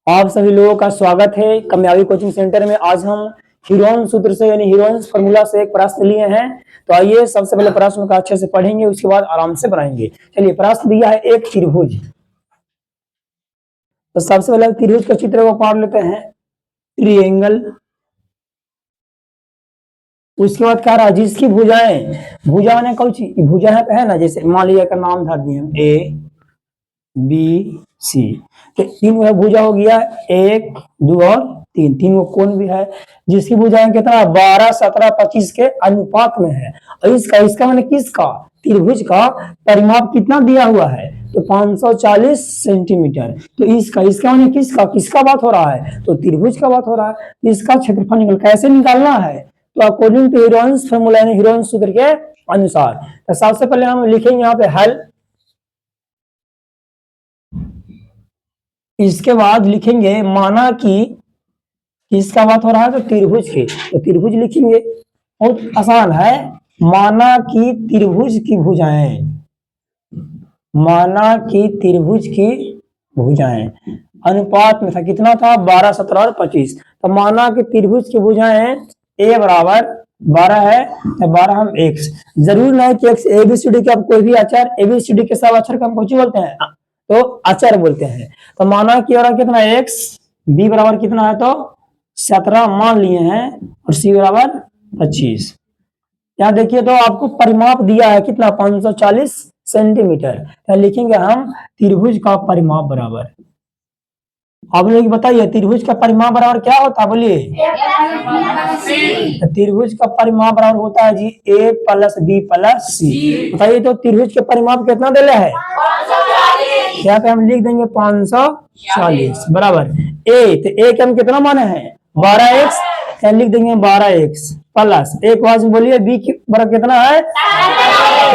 आप सभी लोगों का स्वागत है कामयाबी कोचिंग सेंटर में। आज हम हीरोन सूत्र से यानी हीरोन फार्मूला से एक प्रश्न लिए हैं। तो आइए सबसे पहले प्रश्न का अच्छे से पढ़ेंगे, उसके बाद आराम से बनाएंगे। चलिए, प्रश्न दिया है एक त्रिभुज। तो सबसे पहले त्रिभुज के चित्र को पढ़ लेते हैं, ट्रिएंगल। उसके बाद कह रहा है जिसकी भुजाएं, भुजा ने कौन सी भुजा है ना, जैसे मान लिया का नाम धर दिए हम ए बी सी। तो तीन भुजा हो गया, एक दो और तीन, तीन वो कोण भी है जिसकी भुजाएं कितना 12, 17, 25 के अनुपात में है। और इसका मैंने किसका त्रिभुज का परिमाप कितना दिया हुआ है, तो 540 सेंटीमीटर। तो इसका मैंने किसका बात हो रहा है, तो त्रिभुज का बात हो रहा है। इसका क्षेत्रफल कैसे निकालना है, तो अकॉर्डिंग टू हीरोन्स फार्मूला यानी हीरोन सूत्र के अनुसार। तो सबसे पहले हम लिखेंगे यहाँ पे हल, इसके बाद लिखेंगे माना कि किसका बात हो रहा है, तो त्रिभुज के। तो त्रिभुज लिखेंगे, बहुत आसान है। माना कि त्रिभुज की भुजाएं, माना कि त्रिभुज की भुजाएं अनुपात में था, कितना था 12, 17 और 25। तो माना कि त्रिभुज की भुजाएं ए बराबर 12 है, तो 12 हम एक्स, जरूर नहीं कि एक्स एबीसीडी के, अब कोई भी अक्षर एबीसीडी के सब अक्षर को हम कुछ बोलते हैं, तो अचर बोलते हैं। तो माना कि और कितना एक्स, बी बराबर कितना है, तो 17 मान लिए हैं, और सी बराबर 25। यहाँ देखिए तो आपको परिमाप दिया है कितना 540 सेंटीमीटर। तो लिखेंगे हम त्रिभुज का परिमाप बराबर, आप लोग बताइए त्रिभुज का परिमाप बराबर क्या होता है, बोलिए। त्रिभुज का परिमाप बराबर होता है जी ए प्लस बी प्लस सी। बताइए तो त्रिभुज के परिमाप कितना दिया है, यहाँ पे हम लिख देंगे 540 बराबर ए। तो ए के हम कितना माने हैं 12x, लिख देंगे 12x प्लस एक बार बोलिए बी की बराबर कितना है,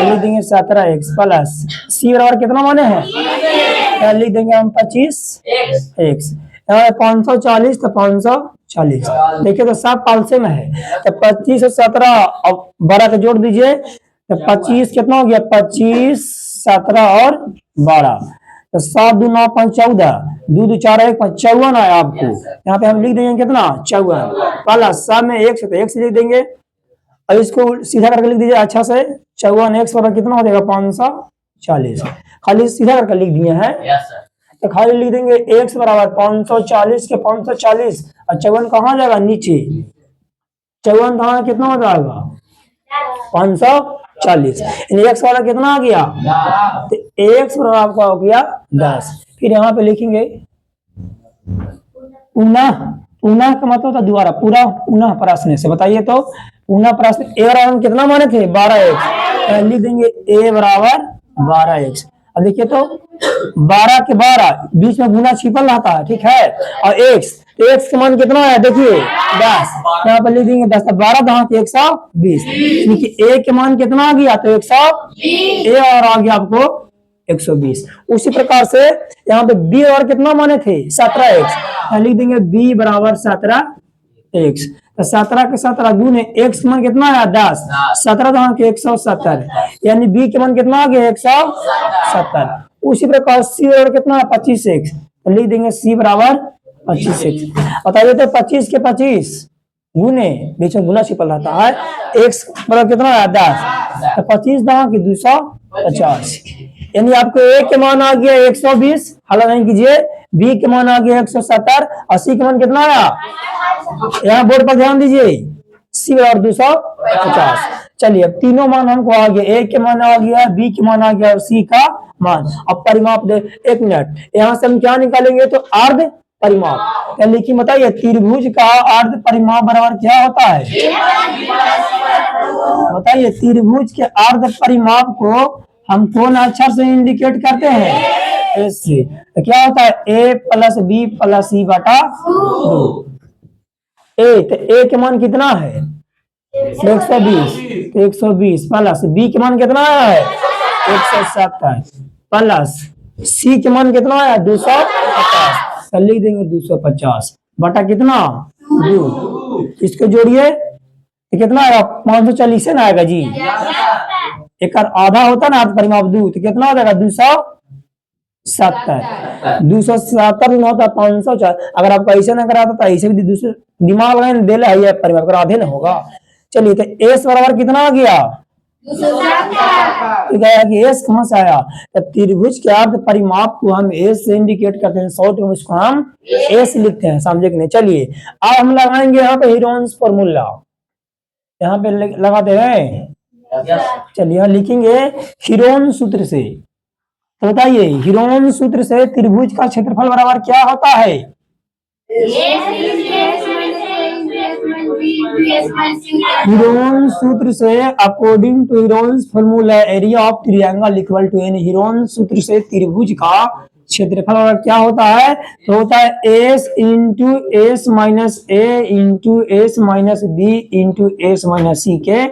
लिख देंगे 17x प्लस सी बराबर कितना माने हैं, लिख देंगे हम 25x। 540 तो 540, देखिए तो सब पालसे में है। तो 25 और 17 और 12 का जोड़ दीजिए, तो 25 कितना हो गया, 25, 17 और 12, तो 7 2 9 5 14, 2 2 4 1 5 54 है आपको। यहाँ पे हम लिख देंगे कितना 54 प्लस सब में एक से, तो एक से लिख देंगे, और इसको सीधा करके लिख दीजिए अच्छा से। 54 एक्स बराबर कितना हो जाएगा 540, खाली सीधा करके लिख दिए हैं। तो खाली लिख देंगे एक्स बराबर 540 के 540, और 54 कहाँ जाएगा नीचे, 54 कहाँ कितना हो जाएगा 540, एक्स वाला कितना आ गया, तो एक्स बराबर आपका हो गया 10। फिर यहाँ पे लिखेंगे पुनः, पुनः का मतलब था दोबारा, पूरा पुनः प्रश्न से। बताइए तो पुनः प्रश्न ए बराबर हम कितना माने थे 12x, लिख देंगे ए बराबर 12x। अब देखिए तो 12 के 12 बीच में गुना छिपल रहता है, ठीक है, और एक्स, तो एक्स का मान कितना है देखिए 10, यहाँ पर लिख देंगे 10, 12 दहाँ के 120, देखिए ए के मान कितना आ गया, तो 120, ए और आ गया आपको 120। उसी प्रकार से यहाँ पे बी और कितना माने थे 17x, लिख देंगे बी बराबर 17x। तो 17 के 17 गुने एक्स मान कितना है 10, 17 दहाँ के 170, यानी बी के मान कितना आ गया 170। उसी प्रकार सी और कितना है 25x, तो लिख देंगे सी बराबर 25x। बताइए तो 25 के 25 गुने, बीच में गुना छिपल रहता है, एक्स बराबर कितना है 10, तो 25 दहाँ के 250, यानी आपको ए के मान आ गया 120, हल नहीं कीजिए, बी के मान आ गया 170, और सी के मान कितना आया, यहाँ बोर्ड पर ध्यान दीजिए, सी बराबर 250। चलिए अब तीनों मान हमको आ गया, ए के मान आ गया, बी के मान आ गया, और सी का मान। अब परिमाप दे, एक मिनट, यहाँ से हम क्या निकालेंगे, तो अर्ध परिमाप। लिखिए बताइए त्रिभुज का अर्ध परिमाप बराबर क्या होता है, बताइए त्रिभुज के अर्ध परिमाप को हम कौन अक्षर से इंडिकेट करते हैं, एस से। तो क्या होता है ए प्लस बी प्लस सी बटा 2। ए, तो ए के मान कितना है 120, तो 120 प्लस बी के मान कितना है 170, प्लस सी के मान कितना है 250, तो लिख देंगे 250 बटा कितना 2, इसको जोड़िए तो कितना आएगा 540 ना आएगा जी, एक आधा होता ना अर्ध परिमाप 2, तो कितना हो जाएगा 200 70, 270 होता है 504। अगर आपको ऐसे ना करा तो ऐसे भी दूसरे दिमाग लगाए दे ले है परिवार का आधे ना होगा। चलिए तो एस बराबर कितना आ गया, तो गया कि एस कहां से आया, तो त्रिभुज के अर्ध परिमाप को हम एस से इंडिकेट करते हैं, शॉर्ट में उसको हम एस लिखते हैं, समझे कि नहीं। चलिए अब हम लगाएंगे यहाँ पे हीरोन्स फॉर्मूला, यहाँ पे लगाते हैं। चलिए यहाँ लिखेंगे हीरोन सूत्र से। तो बताइए हीरोन सूत्र से त्रिभुज का क्षेत्रफल बराबर क्या होता है, हीरोन सूत्र से according to Heron formula area of triangle equal to n, Heron सूत्र से त्रिभुज का क्षेत्रफल क्या होता है, तो होता है एस इंटू एस माइनस ए into S minus B into S minus C के,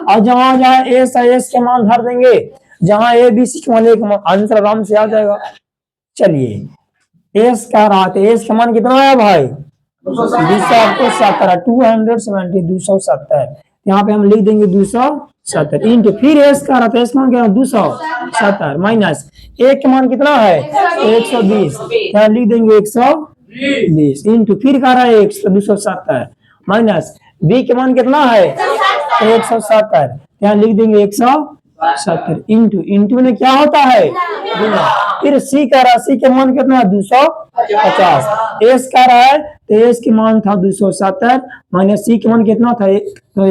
और जहां जहां एस के मान धर देंगे, जहां ए बी सी के मान एक आंसर आराम से आ जाएगा। चलिए एस कह रहा था, एस का मान कितना है भाई, 270, 270, यहाँ पे हम लिख देंगे 270 इंटू, फिर एस का रहा था, एस मान क्या 270 माइनस एक के मान कितना है 120, यहाँ लिख देंगे 120 इंटू, फिर कह रहा है 270 माइनस बी के मान कितना है 170, यहाँ लिख देंगे 170 इंटू, इंटू में क्या होता है गुना, फिर सी का राशि के मान कितना है 250, एस का रहा है तो एस के मान था 270 माइनस सी के मान कितना था, तो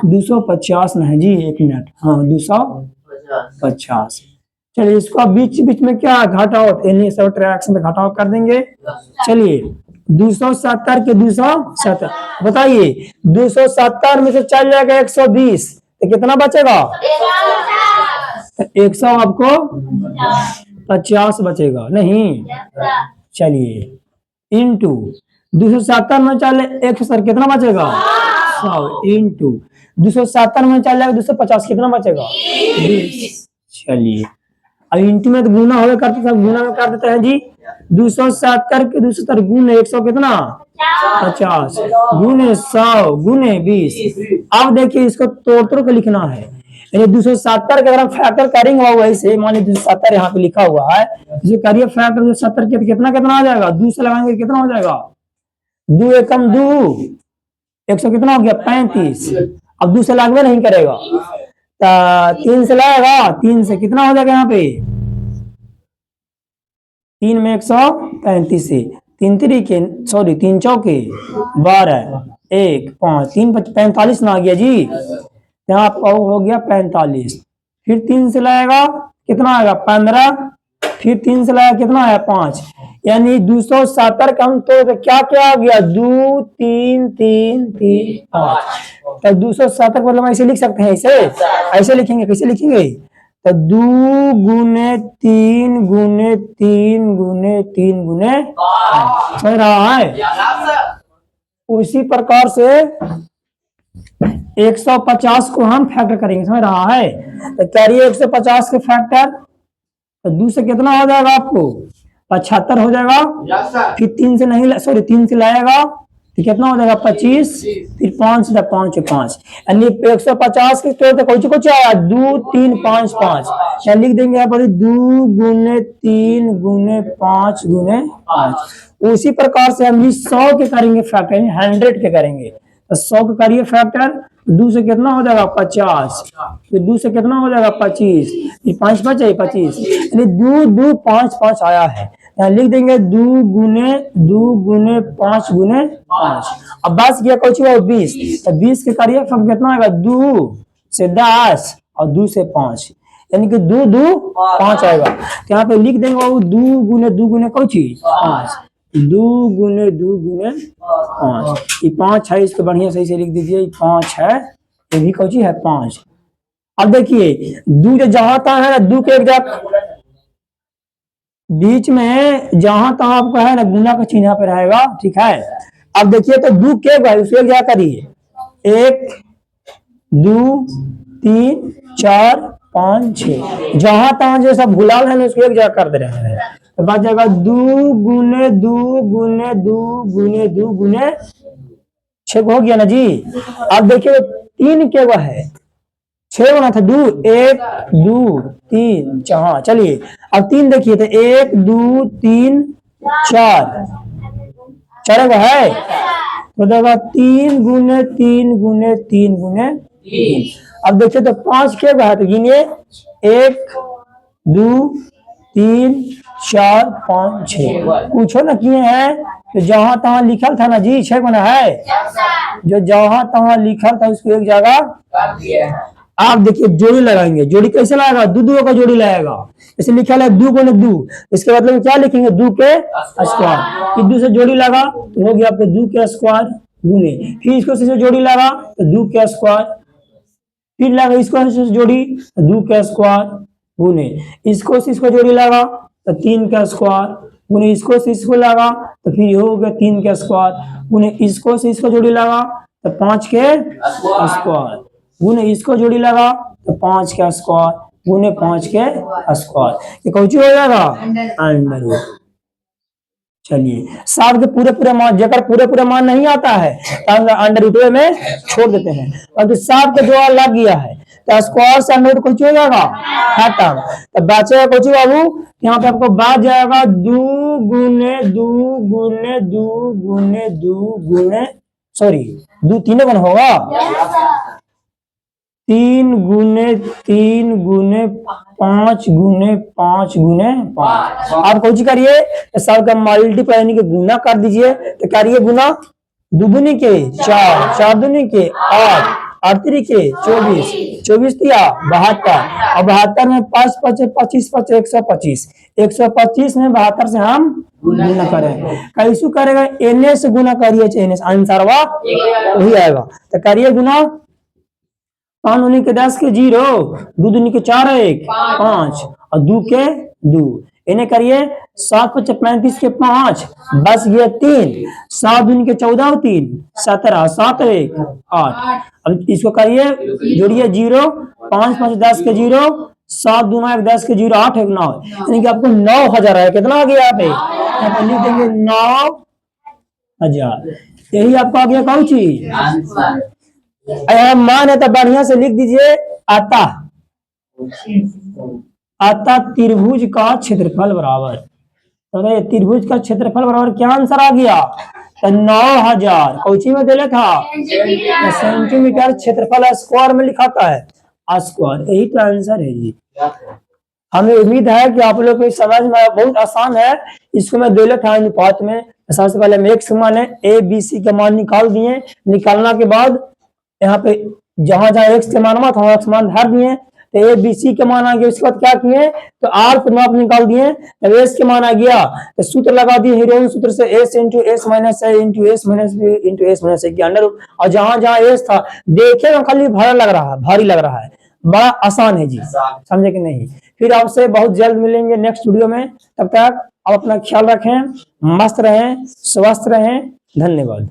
250 नहीं जी, एक मिनट, हाँ 250। चलिए इसको बीच बीच में क्या घटाओ, सब ट्रैक्शन में घटाओ कर देंगे। चलिए 270 के 270, बताइए 270 में से चल जाएगा 120 तो कितना बचेगा, 100 आपको 50 बचेगा नहीं। चलिए इंटू 270 में चले 100 कितना बचेगा 100 इंटू 270 में चल जाएगा 250 कितना बचेगा 20। चलिए अब इंटू में तो गुना हो करते सब गुना में कर देते हैं जी, 270 के 270 गुने 100 कितना 50 गुने 100 गुने 20। अब देखिए इसको तोड़ तोड़ के लिखना है, यानी 270 के अगर हम फैक्टर करेंगे वैसे, मान लीजिए 270 यहाँ पे लिखा हुआ है, जो करिए फैक्टर 270 के कितना कितना आ जाएगा, 2 से लगाएंगे कितना हो जाएगा, 2 एकम 2, 100 कितना हो गया 35, अब 2 से लागू नहीं करेगा, 3 से लगाएगा, 3 से कितना हो जाएगा, यहाँ पे 3 में 135 से 3 3 सॉरी 3 चौके 12 1 5 3 45 ना आ गया जी, यहाँ आपका हो गया 45, फिर 3 से लाएगा कितना आएगा 15, फिर 3 से लाएगा कितना आया 5, यानी 270 का हम तो क्या क्या आ गया 2 3 3 3 5, तो 270 को मतलब ऐसे लिख सकते हैं, ऐसे लिखेंगे, कैसे लिखेंगे, तो 2 गुने 3 गुने 3 गुने 3 गुने 5, समझ रहा है। उसी प्रकार से 150 को हम फैक्टर करेंगे, समझ रहा है, तो करिए 150 के फैक्टर, तो 2 से कितना हो जाएगा आपको 75 हो जाएगा, फिर 3 से नहीं सॉरी 3 से लाएगा तो कितना हो जाएगा 25, फिर 5 से 5 5, यानी 150 के स्टोर तक कुछ आया 2 3 5 5, यहाँ लिख देंगे यहाँ पर 2 गुने 3 गुने 5 गुने 5। उसी प्रकार से हम 100 के करेंगे फैक्टर, 100 के करेंगे, तो 100 के करिए फैक्टर, 2 से कितना हो जाएगा 50, फिर 2 से कितना हो जाएगा 25, फिर 5 बचे 25, यानी 2 2 5 5 आया है, यहाँ लिख देंगे 2 गुने 5 गुने 5। अब बस गया कुछ 20, तो 20 के करिए फैक्टर कितना आएगा 2 से 10 और 2 से 5, यानी कि 2 2 5 आएगा, तो यहाँ पे लिख देंगे वो 2 गुने कुछ 5, 2 गुने 5, ये 5 है, इसको बढ़िया सही से लिख दीजिए, 5 है, ये भी कौची है 5। अब देखिए 2 जो जहां तक है ना 2 के एक जगह बीच में जहां तक आपका है ना गुना का चिन्ह पे रहेगा, ठीक है। अब देखिए तो 2 के भाई उसको एक जगह करिए, 1 2 3 4 5 6, जहां तक जो सब गुलाल है ना उसको एक जगह कर दे रहे हैं, तो बच जाएगा 2 गुने 2 गुने 2 गुने 2 गुने 6 हो गया ना जी। अब देखिए 3 के वह है 6 बना था, 2 1 2 3 4, चलिए अब 3 देखिए तो 1 2 3 4 चलेगा है, तो देखा 3 गुने 3 गुने 3 गुने 3। अब देखिए तो 5 क्या है, तो गिनिए 1 2 3 4 5 6, पूछो ना किए हैं, तो जहां तहां लिखल था ना जी 6 बना है, जो जहां तहां लिखल था उसको एक जगह आप देखिए जोड़ी लगाएंगे। जोड़ी कैसे लगाएगा, दो दो का जोड़ी लगाएगा, जैसे लिखा है 2 गुने 2, इसके मतलब क्या लिखेंगे 2 के स्क्वायर, इस 2 से जोड़ी लगा तो हो गया आपको 2 के स्क्वायर गुने, फिर इसको से जोड़ी लगा तो 2 के स्क्वायर, फिर लगा इसको से जोड़ी तो 2 के स्क्वायर गुने, इसको से इसको जोड़ी लगा तो 3 का स्क्वायर गुने, इसको से इसको लगा तो फिर हो गया 3 का स्क्वायर गुने, इसको से इसको जोड़ी लगा तो 5 के स्क्वायर गुने, इसको जोड़ी लगा तो 5 का स्क्वायर गुने 5 के स्क्वायर, ये कौन हो जाएगा अंडर रूट। चलिए साहब के पूरे पूरे मान, जगह पूरे पूरे मान नहीं आता है तो अंडर रूट में छोड़ देते हैं, और तो साहब का जो लग गया है तो स्क्वायर से अंडर रूट हो जाएगा खत्म, तो बचेगा कुछ बाबू, यहाँ पे आपको बात जाएगा 2 गुने 2 गुने 2 गुने 2 गुने सॉरी 2 तीनों बन होगा 3 गुने 3 गुने 5 गुने 5 गुने 5, आप कुछ करिए सब का मल्टीप्लाई यानी कि गुना कर दीजिए, तो करिए गुना, दुगुनी के 4 4 दूनी के 8 8 3 के 24 24 दिया 72, और 72 में 5 5 25 5 125 125 में 72 से हम गुना करेंगे, कैसे करेगा एन से गुना करिए, एन आंसर वही आएगा, तो करिए गुना 5 दूनी के 10 के 0, 2 दूनी के 4 1 5 और 2 के 2, इन्हें करिए 7 5 35 के 5 बस गया 3, 7 दूनी के 14 और 3 17 7 1 8, अब इसको करिए जोड़िए 0 5 5 10 के 0 7 दूना 1 10 के 0 8 1 9, यानी कि आपको 9000 है, कितना आ गया यहाँ पे लिख देंगे 9000, यही आपको आ गया कौन चीज मान है, तो बढ़िया से लिख दीजिए आता आता त्रिभुज का क्षेत्रफल बराबर, तो त्रिभुज का क्षेत्रफल बराबर क्या आंसर आ गया, तो 9000 कौची में दे था सेंटीमीटर, क्षेत्रफल स्क्वायर में लिखाता है स्क्वायर, यही तो आंसर है जी। हमें उम्मीद है कि आप लोग को समझ में बहुत आसान है, इसको मैं दे था अनुपात में, सबसे पहले हम एक्स मान है ए बी सी के मान निकाल दिए, निकालना के बाद यहाँ पे जहां जहां एक्स के मान था एक्स मान धर दिए, तो ए बी सी के मान आ गया, उसके बाद क्या किए तो आर पर माप निकाल दिए, जब एस के मान आ गया तो सूत्र लगा दिए हीरोइन सूत्र से s into S minus A into S minus B into S minus a के अंडर, और जहां जहां एस था देखे ना खाली भारी लग रहा है, बड़ा आसान है जी, समझे कि नहीं। फिर आपसे बहुत जल्द मिलेंगे नेक्स्ट वीडियो में, तब तक आप अपना ख्याल रखें, मस्त रहें, स्वस्थ रहें, धन्यवाद।